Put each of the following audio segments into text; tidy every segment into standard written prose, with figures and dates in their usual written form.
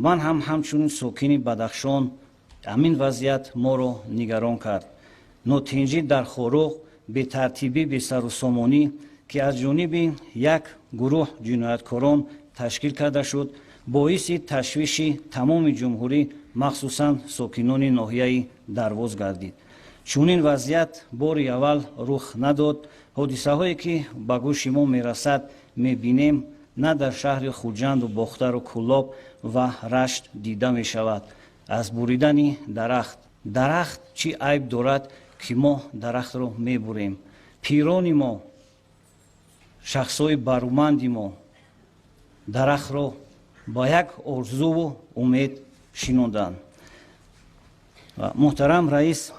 من همچنین ساکن بدخشان همین وضعیت ما را نگران کرد. نوتنجی در خوروغ به ترتیبی به سر و سامانی که از جانب یک گروه جنایتکاران تشکیل کرده شد باعث تشویش تمام جمهوری مخصوصا ساکنان ناحیه درواز گردید. چنین وضعیت باری اول رخ نداد. حادثه هایی که به گوش ما میرسد میبینیم نه در شهر خوجند و باختر و کلاب و رشت دیده می شود. از بریدن درخت چی عیب دارد که ما درخت را میبریم؟ پیران ما، شخصای برومند ما درخت را با یک آرزو و امید شنودند. محترم رئیس،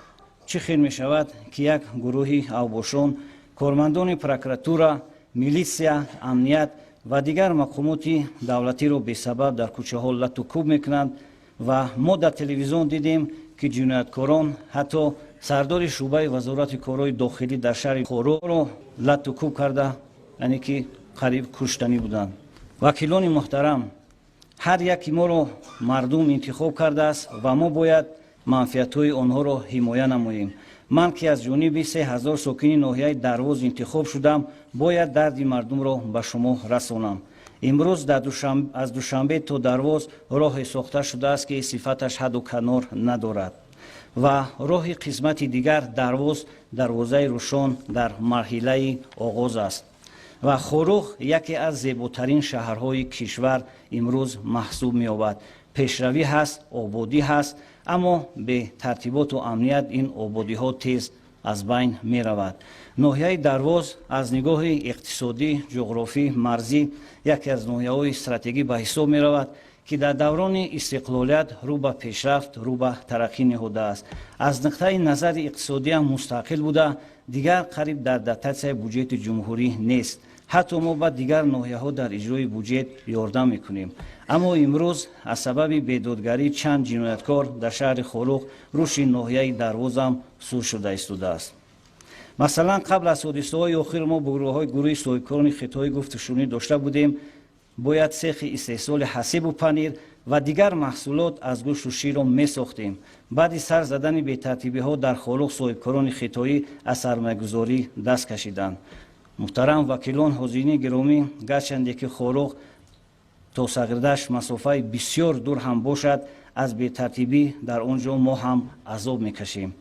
چه خیر می شود که یک گروه اوباشان کارمندان پروکراتورا، میلیسیا، امنیت و دیگر مقامات دولتی را به سبب در کوچه ها لط و کوب میکنند و ما در تلویزیون دیدیم که جنایتکاران حتی سردار شعبه وزارت کارهای داخلی در شهر خوروغ را لط و کوب کرده، یعنی که قریب کشتنی بودند. وکیلان محترم، هر یکی ما را مردم انتخاب کرده است و ما باید منفعت‌های آنها را حمایت نماییم. من که از جانب 3000 ساکن ناحیه درواز انتخاب شدم باید درد مردم را به شما رسانم. امروز از دوشنبه تا درواز راه ساخته شده است که صفتش حد و کنار ندارد و راه قسمت دیگر درواز دروازه روشن در مرحله آغاز است و خوروغ یکی از زیباترین شهرهای کشور امروز محسوب می‌یابد. پیشروی هست، آبادی هست، اما به ترتیبات و امنیت این آبادی ها تیز از بین می رود. ناحیه درواز از نگاه اقتصادی، جغرافی، مرزی یکی از ناحیه های استراتژیکی به حساب می رود که در دوران استقلالیت رو به پیشرفت، رو به ترقی نهاده است. از نقطه نظر اقتصادی هم مستقل بوده، دیگر قریب در داتاسیای بودجه جمهوری نیست. حتی ما با دیگر ناحیه ها در اجرای بودجه یاردم میکنیم. اما امروز از سبب بیدادگری چند جنایتکار در شهر خوروغ روش ناحیه درواز هم سور شده ایستاده است. مثلا قبل از حادثه های اخیر ما با گروه صاحبکاران خطای گفتشونی داشته بودیم باید سیخ استحصال حسیب و پنیر و دیگر محصولات از گوشت و شیر را می ساختیم. بعد سر زدن به ترتیبی ها در خوروغ صاحبکاران خطایی از سرمایه‌گذاری دست کشیدند. محترم وکیلان حاضرین گرامی، گرچند که خوروغ تا ساغردش مسافه بسیار دور هم باشد از بی ترتیبی در آنجا ما هم عذاب میکشیم.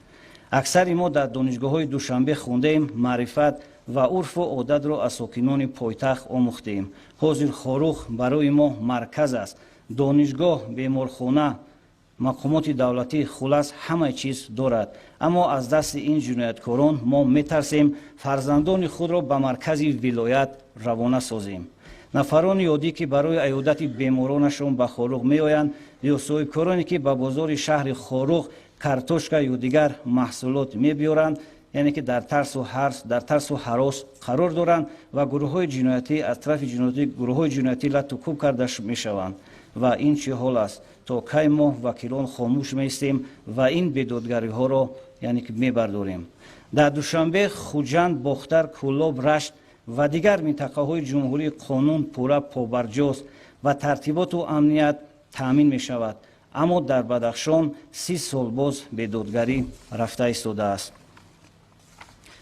اکثر ما در دانشگاه های دوشنبه خوندیم، معرفت و عرف و عادت را از ساکنان پایتخت آموختیم. حاضر خوروغ برای ما مرکز است، دانشگاه، بیمارخانه، مقامات دولتی، خلاص همه چیز دارد. اما از دست این جنایتکاران ما میترسیم فرزندان خود را به مرکز ولایت روانه سازیم. نفران یادی که برای عیادت بیمارانشان به خوروغ میآیند یا صاحبکارانی که به بازار شهر خوروغ کارتوشکا یا دیگر محصولات میبیارند، یعنی که در ترس و هراس قرار دارند و گروه های جنایتی از طرف گروه های جنایتی لط و کوب کرده میشوند. و این چه حال است؟ تا کی ما وکیلان خاموش میستیم و این بیدادگری ها را یعنی که میبرداریم؟ در دوشنبه، خوجند، باختر، کلاب، رشت و دیگر منطقه های جمهوری قانون پورا پابرجاست و ترتیبات و امنیت تامین می شود. اما در بدخشان 30 سال باز بیدادگری رفته ایستاده است.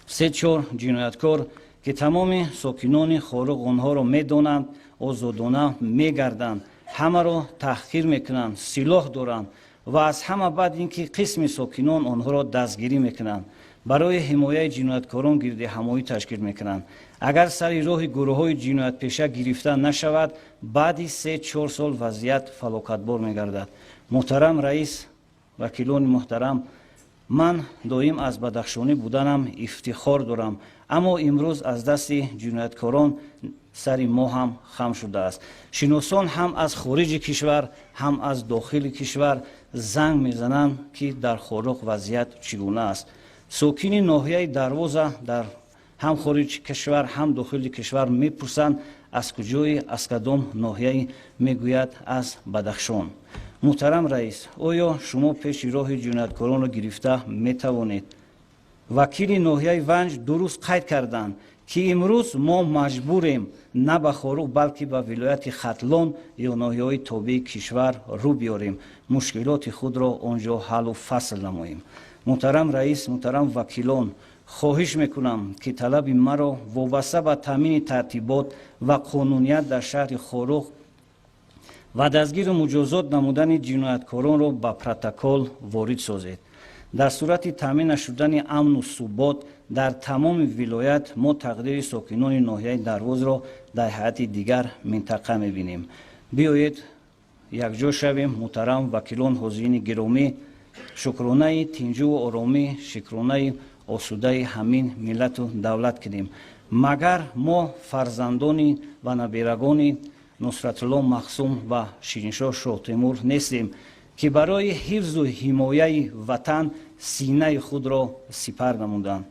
3-4 جنایتکار که تمام ساکنان خوروغ آنها را میدانند، آزادانه میگردند، همه را تحقیر میکنند، سلاح دارند و از همه بعد اینکه قسم ساکنان آنها را دستگیری میکنند. برای حمایت جنایتکاران گرد همایی تشکیل میکنند. اگر سر راه گروه های جنایت پیشه گرفته نشود، بعد 3-4 سال وضعیت فلاکتبار میگردد. محترم رئیس، وکیلان محترم، من دائم از بدخشانی بودنم افتخار دارم، اما امروز از دست جنایتکاران سر ما هم خم شده است. شناسان هم از خارج کشور هم از داخل کشور زنگ میزنند که در خوروغ وضعیت چگونه است. ساکن ناحیه درواز در هم خارج کشور هم داخل کشور میپرسند از کجای، از کدام ناحیه؟ میگوید از بدخشان. محترم رئیس، آیا شما پیش راه جنایتکاران را گرفته میتوانید؟ وکیل ناحیه ونج درست قید کردند ки имрӯз мо маҷбурем на ба Хорух, балки ба вилояти Хатлон ё ноҳияҳои тобии кишвар рӯ биёрем, мушкилоти худро онҷо ҳаллу фасл намоем. Муҳтарам раис, муҳтарам вакилон, хоҳиш мекунам, ки талаби маро вобаста ба таъмини тартибот ва қонуният дар шаҳри Хорух ва дастгиру муҷозот намудани ҷинояткоронро ба протокол ворид созед. дар сурати таъмин нашудани амну субот дар тамоми вилоят мо тақдири сокинони ноҳияи Дарвозро дар ҳайати дигар минтақа мебинем. биёед якҷо шавем. муҳтарам вакилон ҳозирини гиромӣ, шукронаи тинҷуву оромӣ, шукронаи осудаи ҳамин миллату давлат кунем. магар мо фарзандони ва набирагони Нусратулло Махсум ва Шириншоҳ Шоҳтемур нестем, ки барои ҳифзу ҳимояи ватан синаи худро сипар намуданд.